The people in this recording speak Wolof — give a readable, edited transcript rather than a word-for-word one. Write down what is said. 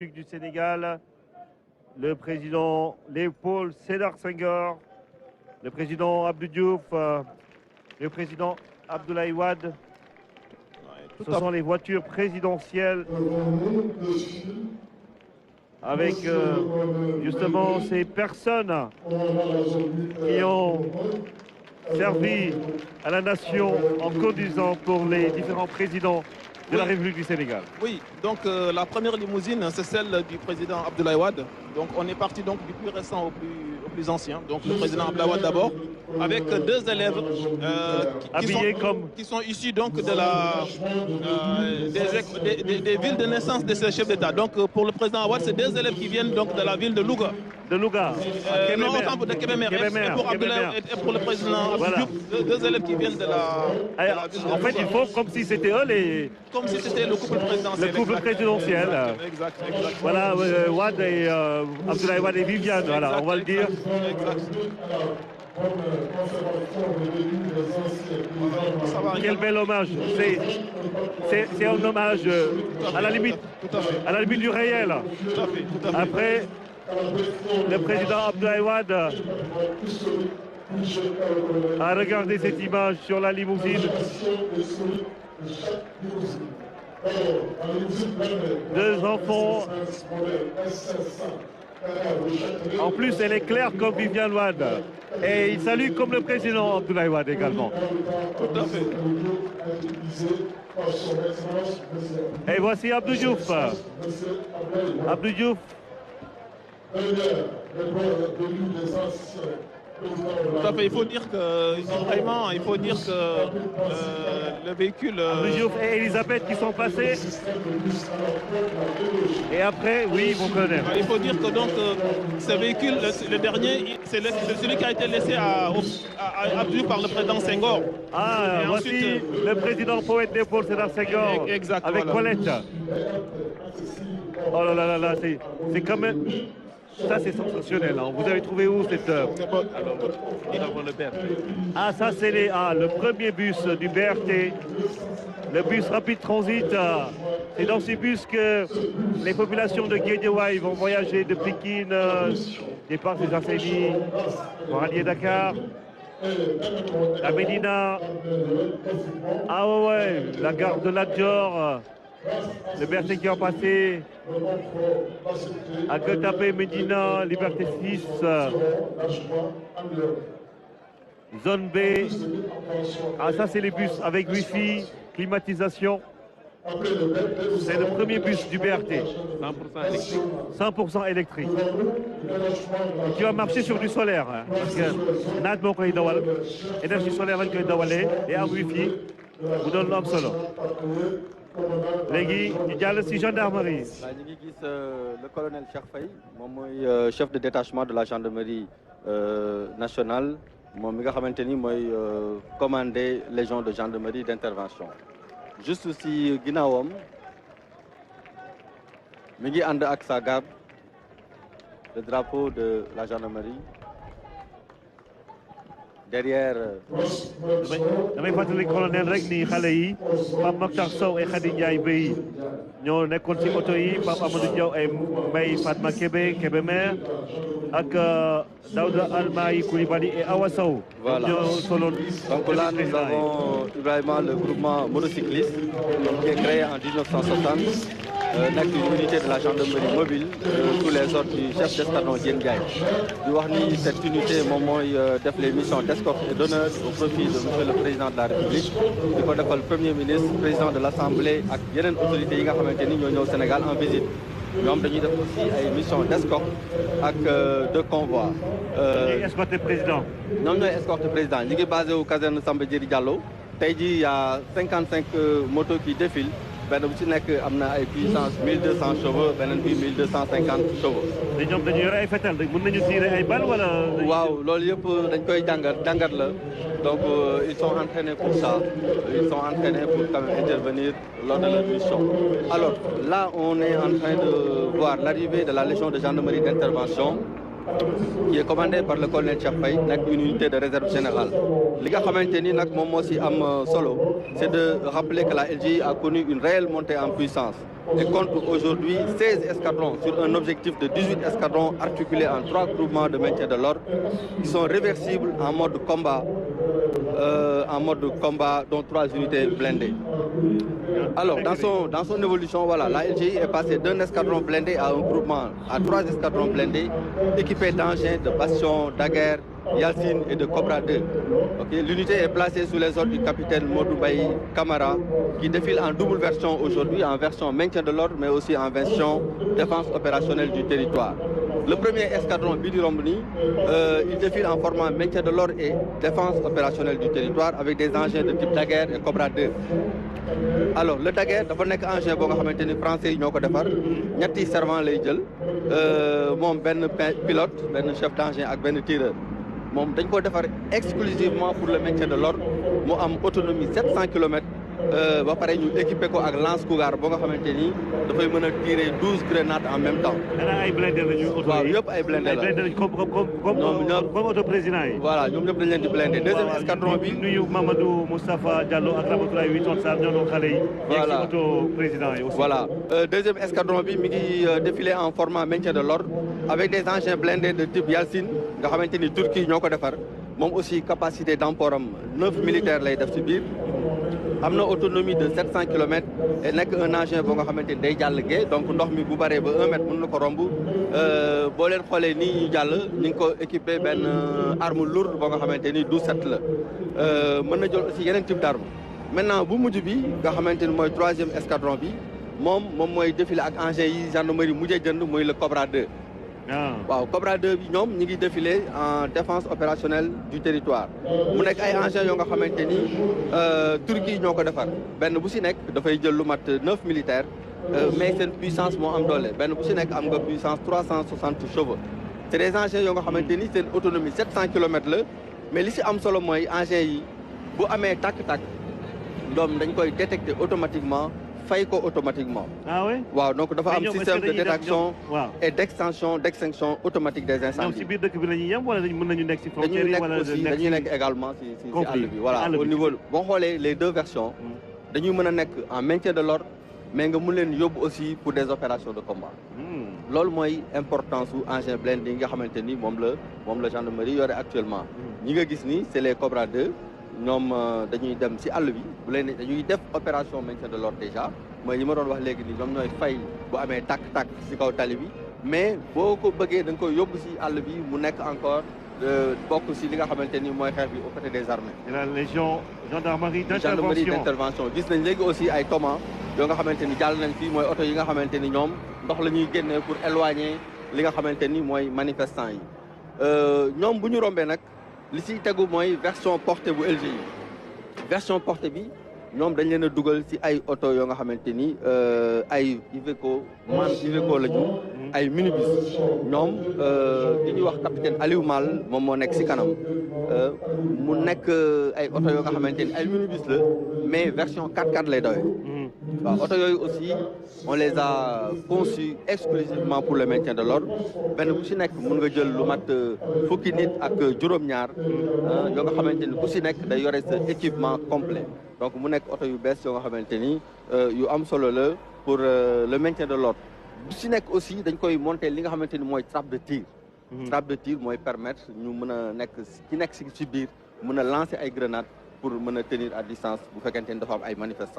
du Sénégal, le président Léopold Sédar Senghor, le président Abdou Diouf, le président Abdoulaye Wade. Ce sont les voitures présidentielles avec justement ces personnes qui ont servi à la nation en conduisant pour les différents présidents de la République du Sénégal. Oui, donc la première limousine, c'est celle du président Abdoulaye Wade. Donc on est parti donc du plus récent au plus ancien. Donc le président Abdoulaye Wade d'abord, avec deux élèves qui sont issus donc de des villes de naissance de ces chefs d'État. Donc pour le président Wade, c'est deux élèves qui viennent donc de la ville de Louga. De Louga. Non, autant de Kébémer. Et pour Abdoulaye et pour le président Abdou Diouf, deux élèves qui viennent de la ville de En fait, il faut comme si c'était eux les... Comme si c'était le couple présidentiel. Le couple présidentiel. Exact. Voilà, Wade et Abdoulaye Wade et Viviane, voilà, on va le dire. Quel bel hommage. C'est un hommage à la limite du réel. Tout à fait. Après, le président Abdoulaye Wade a regardé cette image sur la limousine. Deux enfants. En plus, elle est claire comme Viviane Wade. Et il salue comme le président Abdoulaye Wade également. Tout à fait. Et voici Abdou Diouf. Abdou Diouf. Tout à fait, il faut dire que vraiment, le véhicule. Abdou Diouf et Elisabeth qui sont passés. Et après, oui, vous connaissez. Il faut dire que donc ce véhicule, le dernier, c'est celui qui a été laissé à Abdou par le président Senghor. Ah, et voici ensuite, le président poète Léopold Sédar Senghor. Exact, avec voilà. Colette. Oh là là, c'est quand même. Ça, c'est sensationnel. Hein. Vous avez trouvé où cette œuvre? Ah, ça, c'est le premier bus du BRT, le bus rapide transit. C'est dans ces bus que les populations de Guédiawaye vont voyager de Pékin, départ des Asseni, pour allier Dakar, la Médina. Ah ouais, la gare de Lat Dior. Le BRT qui est passé à Gueule-Tapée, Médina, Liberté 6, zone B. Ah, ça, c'est les bus avec Wi-Fi, climatisation. C'est le premier bus du BRT. 100% électrique. 100% électrique. Et qui va marcher sur du solaire. Hein, parce que naat moo koy dawal, énergie solaire lañ koy dawalee et am Wi-Fi bu doon lu am solo. léegi ñu jàll si gendarmerie. waaw ñu ngi gis le colonel Cheikh Faye moom mooy chef de détachement de la gendarmerie nationale moom mi nga xamante ni mooy commandé légion de gendarmerie d'intervention. juste si ginnaawam mi ngi ànd ak sa garde le drapeau de la gendarmerie. derrière. damay fàttali colonel rek ni xale yi Pape Makhtar Sow et Khady Ndiaye Bey ñoo nekkoon ci oto yi Pape Amadou Diaw et Mbaye Fatma Kébémer ak Daouda Almaï Koulibaly et Awa Sow. Voilà. Donc là, nous avons Ibrahima, le groupement motocycliste qui est créé en 1960. Une unité de la gendarmerie mobile sous les ordres du chef d'escadron Diène Ndiaye. di wax ni cette unité moom mooy def les missions d'escorte et d'honneur au profit de monsieur le président de la République di ko defal premier ministre président de l'Assemblée ak yeneen autorités yi nga xamante ni ñoo ñëw Sénégal en visite. ñoom dañuy def aussi ay missions d'escorte ak de convoi. escorte président. ñoom ñooy escorte président ñi ngi basé wu caserne Samba Diéry Diallo tey jii y a 55 motos qui défilent. benn bu ci nekk am na ay puissance 1200 chevaux beneen bi 1250 chevaux. te ñoom dañuy yore ay fetal mën nañu tirer ay balles wala. waaw loolu yëpp dañ koy jàngat la donc ils sont entraînés pour ça ils sont entraînés pour quand même intervenir lors de leur mission. alors là on est en train de voir l'arrivée de la légion de gendarmerie d'intervention qui est commandée par le colonel Cheikh Faye nekk une unité de réserve générale. li nga xamante ni nag moom moo si am solo c'est de rappeler que la LGI a connu une réelle montée en puissance et compte aujourd'hui 16 escadrons sur un objectif de 18 escadrons articulés en 3 groupements de maintien de l'ordre qui sont réversibles en mode combat dont 3 unités blindées. Alors, dans son évolution, voilà, la LGI est passée d'un escadron blindé à un groupement, à 3 escadrons blindés équipés d'engins, de bastions, daguerres, Yalcine et de Cobra 2. Okay. L'unité est placée sous les ordres du capitaine Modoubaï Kamara qui défile en double version aujourd'hui, en version maintien de l'ordre mais aussi en version défense opérationnelle du territoire. Le premier escadron Bidi Romboni, il défile en format maintien de l'ordre et défense opérationnelle du territoire avec des engins de type daguerre et Cobra 2. Alors le daguerre dafa nekk engin boo nga xamante ni français yi ñoo ko defar ñetti servant lay jël moom benn pilote benn chef d'engin ak benn tireur moom dañ ko defar exclusivement pour le maintien de l'ordre mu am autonomie 700 km ba pare ñu équipé ko ak lance cougar boo nga xamante ni dafay mën a tirer 12 grenades en même temps. danaa ay blindé la ñu auto waaw yëpp ay blindé la comme auto président yi. voilà ñoom ñëpp dañ leen di blindé deuxième escadron bi. nuyu Mamadou Moustapha Diallo ak Ramatoulaye Witon Sarr ñoo doon xale yi. voilà ci auto président yi aussi. voilà deuxième escadron bi mi ngi défilé en format maintien de l'ordre avec des engins blindés de type Yalcine nga xamante ni Turquie ñoo ko defar moom aussi capacité d'emport am 9 militaires lay def ci biir. am na autonomie de 700 km et nekk un engin boo nga xamante ni day jàll gee donc ndox mi bu baree ba 1 mètre mën na ko romb boo leen xoolee nii ñu jàll ñu ngi ko équipé benn arme lourde boo nga xamante ni 12-7 la mën na jël aussi yeneen type d'arme maintenant bu mujj bi nga xamante ni mooy 3e escadron bi moom mooy défilé ak engin yi gendarmerie mujjee jënd muy le Cobra 2. waaw Cobra 2 bi ñoom ñi ngi défilé en défense opérationnelle du territoire mu nekk ay engins yoo nga xamante ni Turquie ñoo ko defar benn bu si nekk dafay jël lu mat 9 militaires mais seen puissance moo am doole benn bu si nekk am nga puissance 360 chevaux c'est des engins yoo nga xamante ni seen autonomie 700 kilomètres la mais li si am solo mooy engins yi bu amee tàkk-tàkk doom dañ koy détecter automatiquement fay ko automatiquement. ah oui waaw donc dafa am système de détection et d'extinction automatique des incendies. ñoom si biir dëkk bi la ñuy yem wala mën nañu nekk si frontière yi wala dañuy nekk également si àll bi voilà au niveau boo xoolee les deux versions dañuy mën a nekk en maintien de l'ordre mais nga mun leen yóbbu aussi pour des opérations de combat. loolu mooy importance su engin blindé yi nga xamante ni moom la gendarmerie yore actuellement. ñi nga gis ni c'est les Cobra 2. ñoom dañuy dem ci àll bi bu leen dañuy def opération maintien de l'ordre déjà mooy li ma doon wax léegi ni ñoom ñooy fay bu amee tàkk-tàkk ci kaw tali bi mais boo ko bëggee da nga koy yóbbu ci àll bi mu nekk encore bokk ci li nga xamante ni mooy xeex bi aux côtés des armées. la légion gendarmerie d'intervention gis nañ léegi aussi ay Thomas yoo nga xamante ni jàll nañ fii mooy oto yi nga xamante ni ñoom ndox la ñuy génnee pour éloigner li nga xamante ni mooy manifestants yi ñoom bu ñu rombee nag. li ci tegu mooy version portée bu LGI version portée bi ñoom dañ leen a dugal ci ay oto yoo nga xamante ni ay Iveco la ñu ay minibus ñoom li ñuy wax capitaine Aliou Mal moom moo nekk ci kanam mu nekk ay oto yoo nga xamante ni ay minibus la mais version 4x4 lay dawee waaw oto yooyu aussi on les a conçus exclusivement pour le maintien de l'ordre benn bu ci nekk mën nga jël lu mat fukki nit ak juróom-ñaar yoo nga xamante ni ku ci nekk day yore sa équipement complet donc mu nekk oto yu bees yoo nga xamante ni yu am solo la pour le maintien de l'ordre bu ci nekk aussi dañ koy monter li nga xamante ni mooy trappe de tir trappe de tir mooy permettre ñu mën a nekk ki nekk ci biir mën a lancer ay grenades pour mën a tenir à distance bu fekkente ni dafa am ay manifestants